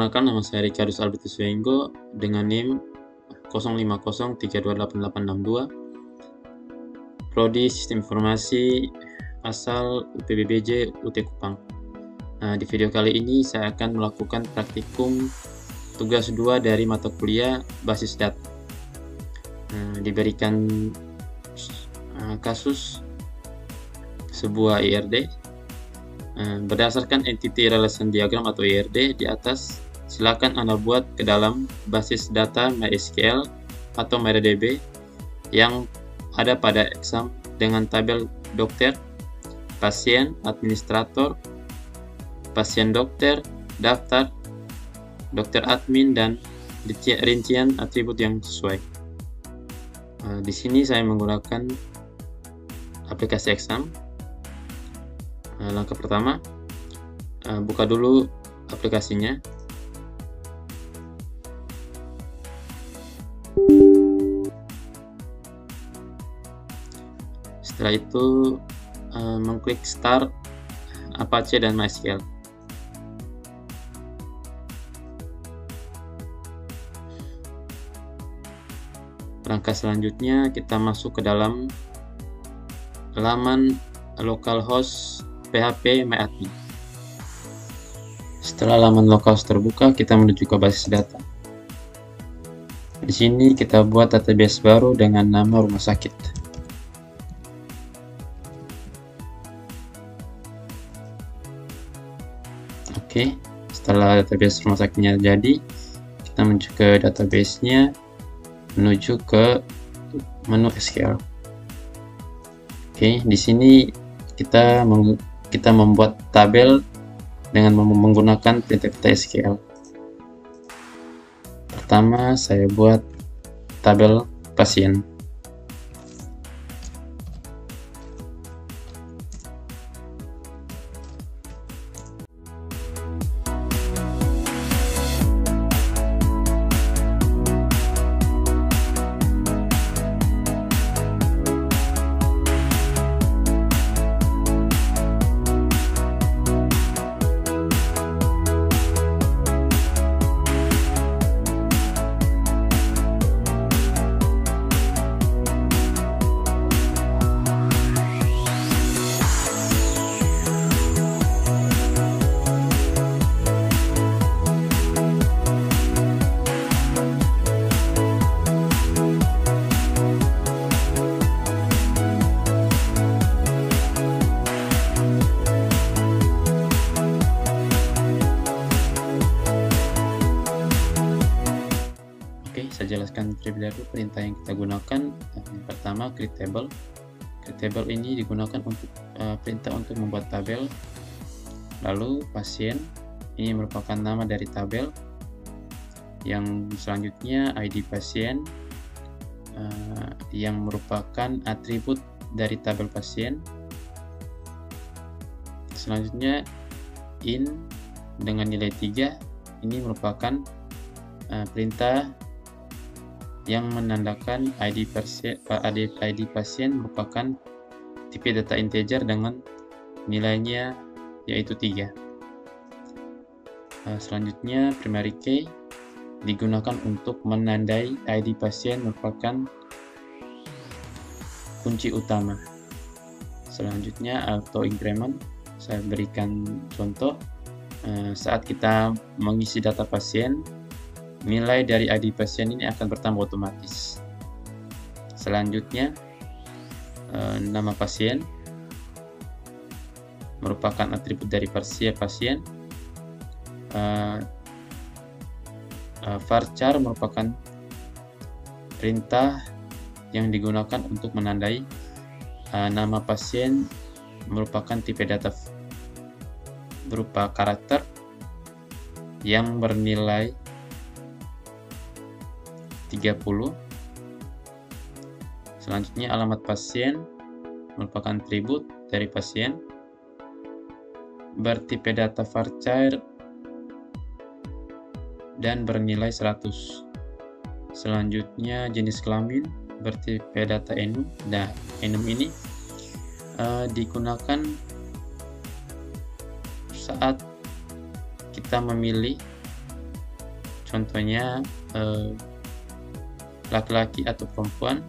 Perkenalkan, nama saya Ricardus Albertus Wenggo dengan NIM 050328862, Prodi Sistem Informasi, asal UPBBJ UT Kupang. Di video kali ini saya akan melakukan praktikum tugas 2 dari mata kuliah basis data. Diberikan kasus sebuah IRD. Berdasarkan Entity Relation Diagram atau IRD di atas, silakan Anda buat ke dalam basis data MySQL atau MariaDB yang ada pada exam dengan tabel dokter, pasien, administrator, pasien dokter, daftar, dokter admin, dan rincian atribut yang sesuai. Di sini saya menggunakan aplikasi exam. Langkah pertama, buka dulu aplikasinya. Setelah itu mengklik Start, Apache dan MySQL. Langkah selanjutnya kita masuk ke dalam laman localhost PHP MyAdmin. Setelah laman localhost terbuka, kita menuju ke basis data. Di sini kita buat database baru dengan nama rumah sakit. Oke, setelah database rumah sakitnya jadi, kita menuju ke database-nya, menuju ke menu SQL. Oke, di sini kita membuat tabel dengan menggunakan perintah SQL. Pertama, saya buat tabel pasien. Saya jelaskan terlebih dahulu perintah yang kita gunakan. Yang pertama, create table. Create table ini digunakan untuk perintah untuk membuat tabel. Lalu pasien ini merupakan nama dari tabel. Yang selanjutnya ID pasien yang merupakan atribut dari tabel pasien. Selanjutnya in dengan nilai 3 ini merupakan perintah yang menandakan ID pasien merupakan tipe data integer dengan nilainya yaitu 3. Selanjutnya primary key digunakan untuk menandai ID pasien merupakan kunci utama. Selanjutnya auto increment, saya berikan contoh saat kita mengisi data pasien, nilai dari ID pasien ini akan bertambah otomatis. Selanjutnya, nama pasien merupakan atribut dari pasien. Varchar merupakan perintah yang digunakan untuk menandai nama pasien merupakan tipe data berupa karakter yang bernilai 30. Selanjutnya alamat pasien merupakan atribut dari pasien bertipe data varchar dan bernilai 100. Selanjutnya jenis kelamin bertipe data enum. Nah, enum ini digunakan saat kita memilih contohnya laki-laki atau perempuan.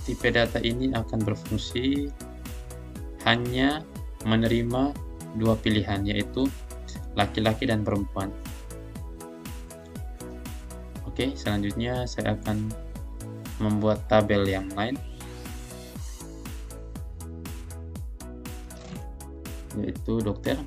Tipe data ini akan berfungsi hanya menerima dua pilihan, yaitu laki-laki dan perempuan. Oke, selanjutnya saya akan membuat tabel yang lain, yaitu dokter.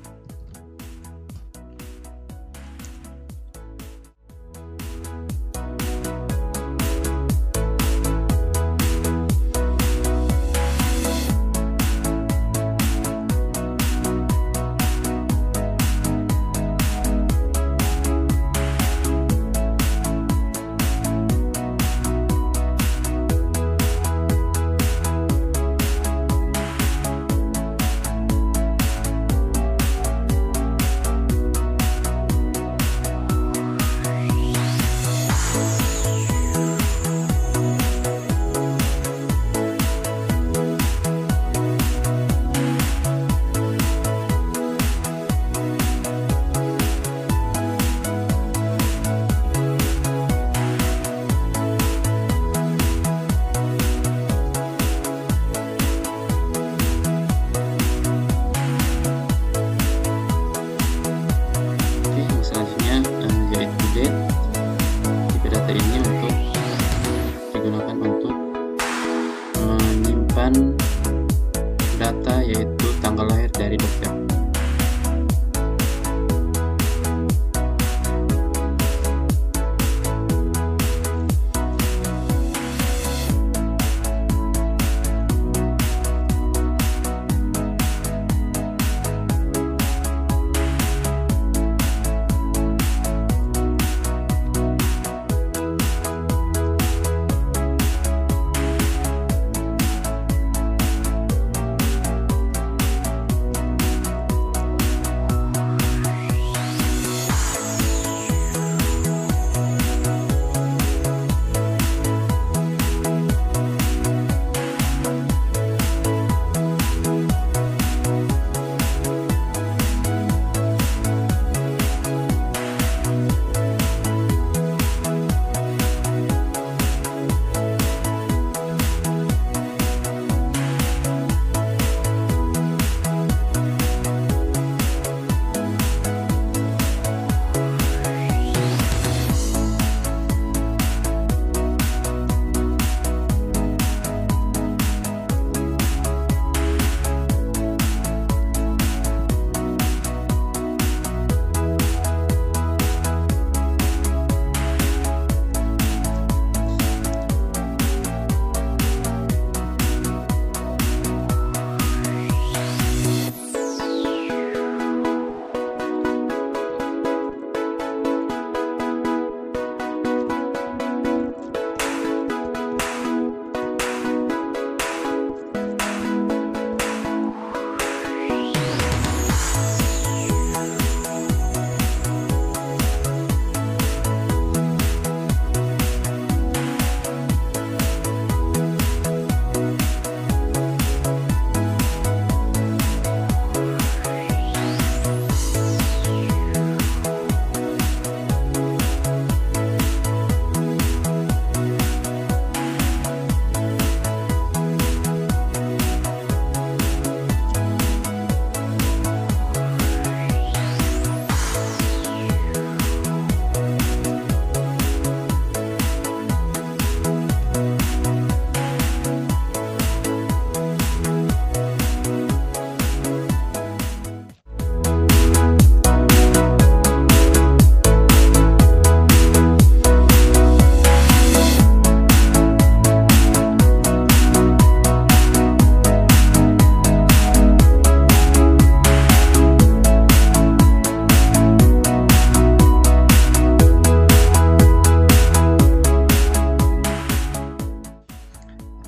Data yaitu tanggal lahir dari dokter.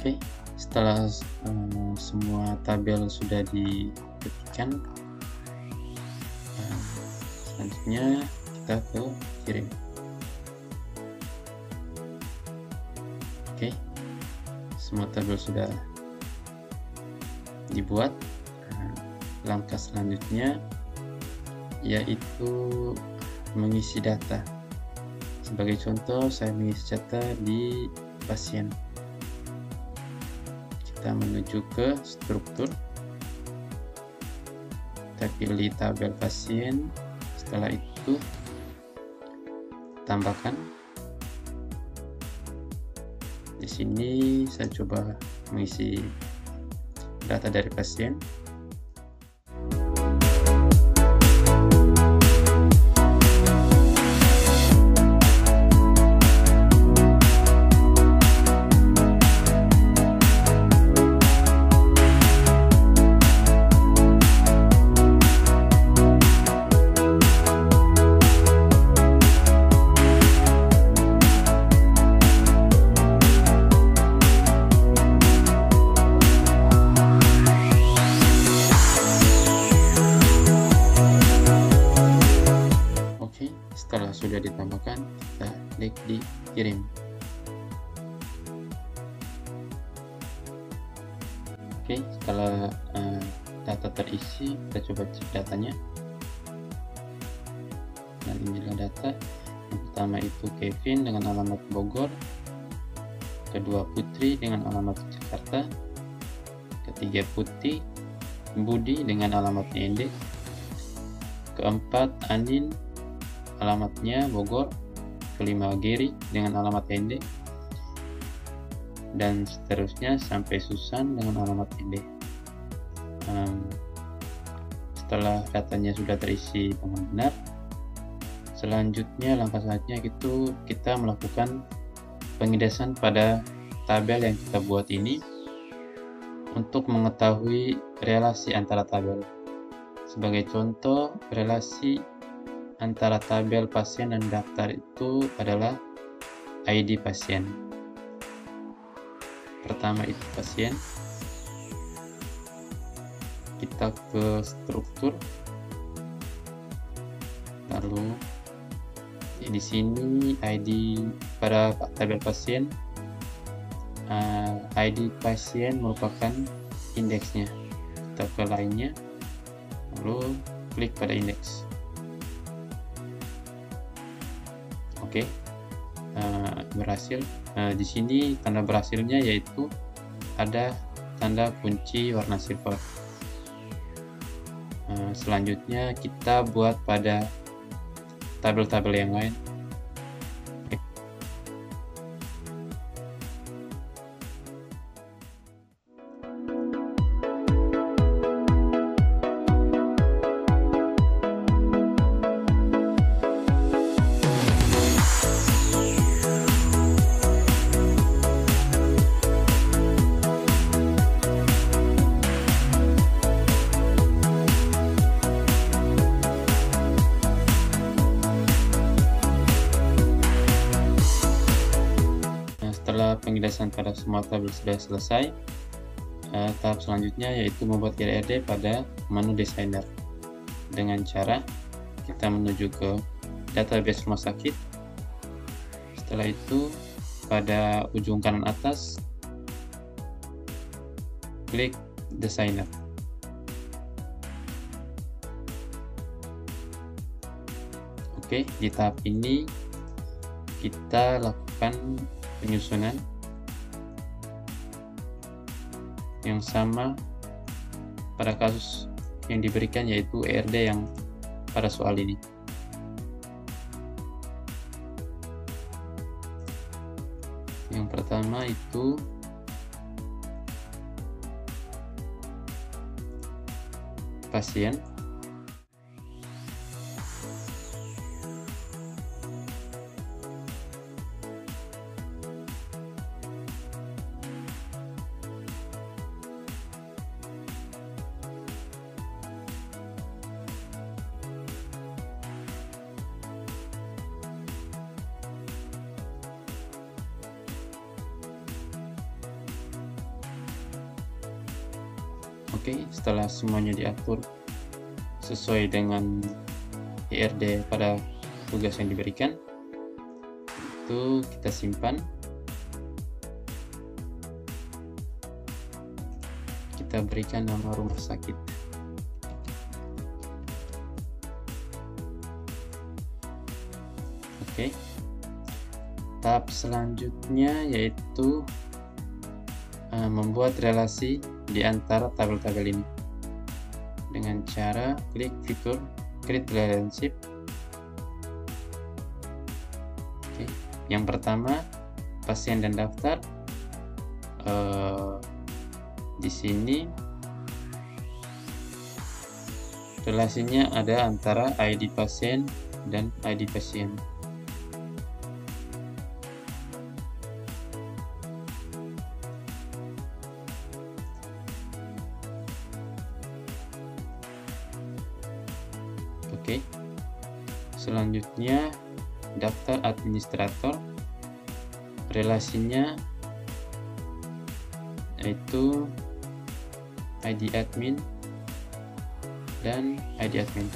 Oke, setelah semua tabel sudah diketikkan, selanjutnya kita ke kirim. Oke, semua tabel sudah dibuat. Langkah selanjutnya yaitu mengisi data. Sebagai contoh, saya mengisi data di pasien. Kita menuju ke struktur, kita pilih tabel pasien. Setelah itu tambahkan. Di sini saya coba mengisi data dari pasien. Setelah sudah ditambahkan, kita klik di kirim. Oke, setelah data terisi, kita coba cek datanya. Dan inilah data. Yang pertama itu Kevin dengan alamat Bogor, kedua Putri dengan alamat Jakarta, ketiga Budi dengan alamat ND, keempat Andin alamatnya Bogor, kelima Giri dengan alamat ND, dan seterusnya sampai Susan dengan alamat ND. Setelah datanya sudah terisi dengan benar, selanjutnya langkah selanjutnya itu kita melakukan pengindesan pada tabel yang kita buat ini untuk mengetahui relasi antara tabel. Sebagai contoh, relasi antara tabel pasien dan daftar itu adalah ID pasien. Pertama itu pasien. Kita ke struktur. Lalu di sini ID pada tabel pasien, ID pasien merupakan indeksnya. Kita ke lainnya, lalu klik pada indeks. Oke, berhasil. Di sini tanda berhasilnya yaitu ada tanda kunci warna silver. Selanjutnya kita buat pada tabel-tabel yang lain. Setelah pengindesan pada semua tabel sudah selesai, tahap selanjutnya yaitu membuat IRD pada menu designer dengan cara kita menuju ke database rumah sakit. Setelah itu pada ujung kanan atas klik designer. Oke, di tahap ini kita lakukan penyusunan yang sama pada kasus yang diberikan, yaitu ERD yang pada soal ini. Yang pertama itu pasien. Oke, setelah semuanya diatur sesuai dengan IRD pada tugas yang diberikan, itu kita simpan. Kita berikan nama rumah sakit. Oke. Tahap selanjutnya yaitu membuat relasi di antara tabel-tabel ini dengan cara klik fitur Create Relationship. Oke. Yang pertama, pasien dan daftar. Di sini relasinya ada antara ID pasien dan ID pasien. Oke. Selanjutnya daftar administrator, relasinya yaitu ID admin dan ID admin.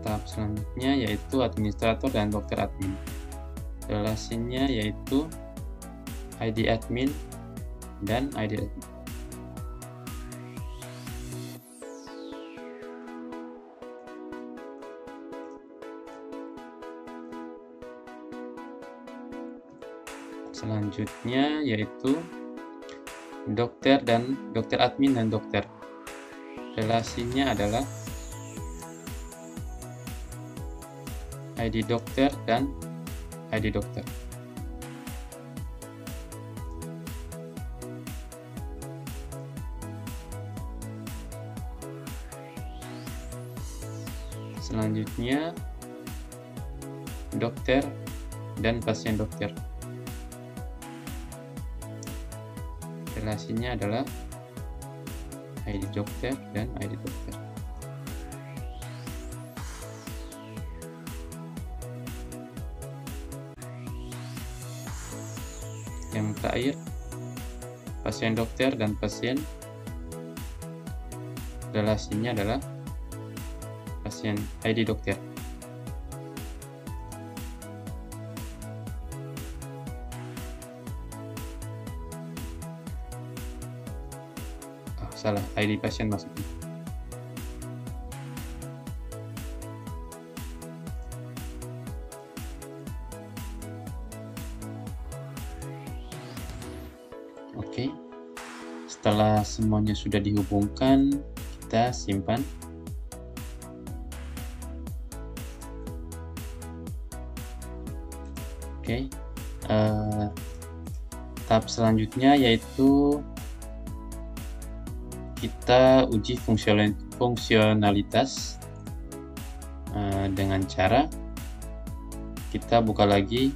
Tahap selanjutnya yaitu administrator dan dokter admin. Relasinya yaitu ID admin dan ID admin. Selanjutnya yaitu dokter admin dan dokter. Relasinya adalah ID dokter dan ID dokter. Selanjutnya dokter dan pasien dokter. Relasinya adalah ID dokter dan ID dokter. Yang terakhir, pasien dokter dan pasien. Relasinya adalah pasien ID dokter. Salah, ID pasien maksudnya. Oke. Setelah semuanya sudah dihubungkan, kita simpan. Oke. Tahap selanjutnya yaitu kita uji fungsionalitas dengan cara kita buka lagi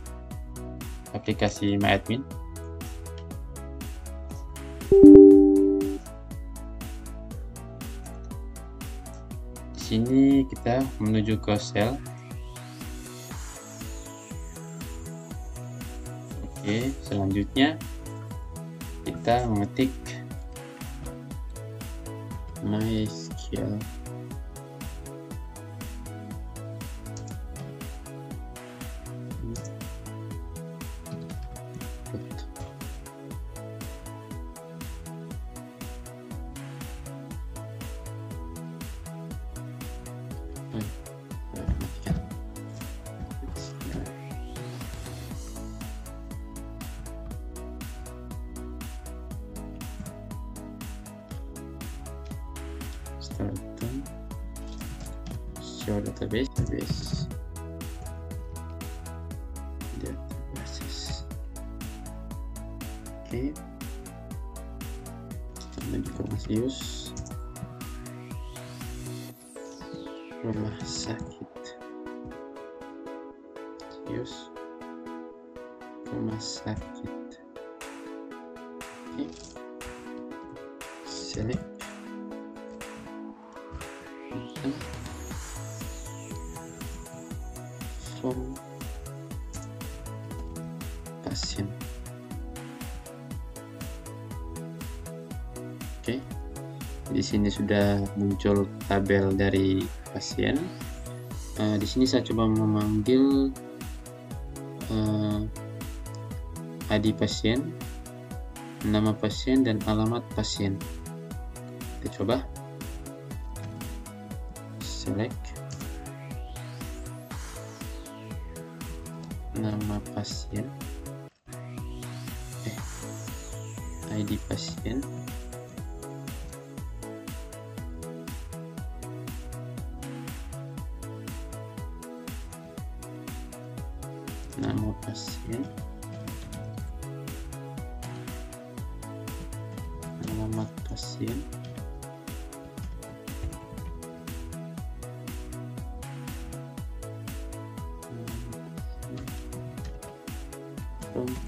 aplikasi MyAdmin. Di sini kita menuju ke sel. Oke, selanjutnya kita mengetik MySQL. Show databases. Oke, kita menuju ke rumah sakit rumah sakit. Oke, select form pasien. Oke, di sini sudah muncul tabel dari pasien. Di sini saya coba memanggil ID pasien, nama pasien, dan alamat pasien. Kita coba select nama pasien, ID pasien, nama pasien, alamat pasien,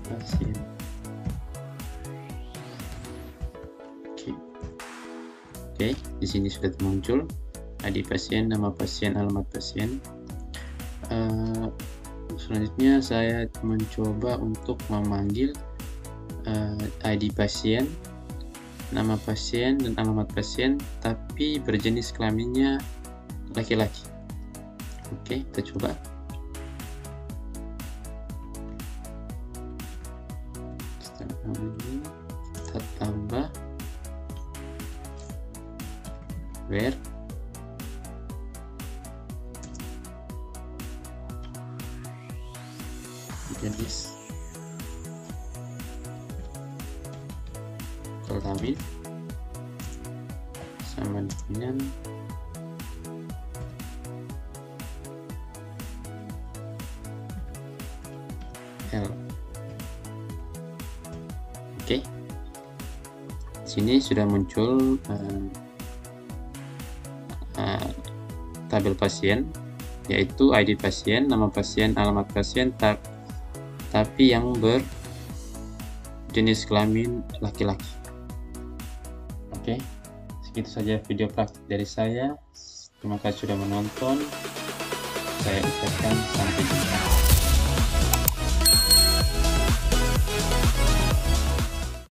pasien. Oke, di sini sudah muncul ID pasien, nama pasien, alamat pasien. Selanjutnya saya mencoba untuk memanggil ID pasien, nama pasien, dan alamat pasien, tapi berjenis kelaminnya laki-laki. Oke, kita coba. Setelah ini kita tambah where jenis kelamin sama dengan L. Oke, sini sudah muncul tabel pasien, yaitu ID pasien, nama pasien, alamat pasien, tapi yang berjenis kelamin laki-laki. Oke, segitu saja video praktik dari saya. Terima kasih sudah menonton. Saya ucapkan sampai jumpa.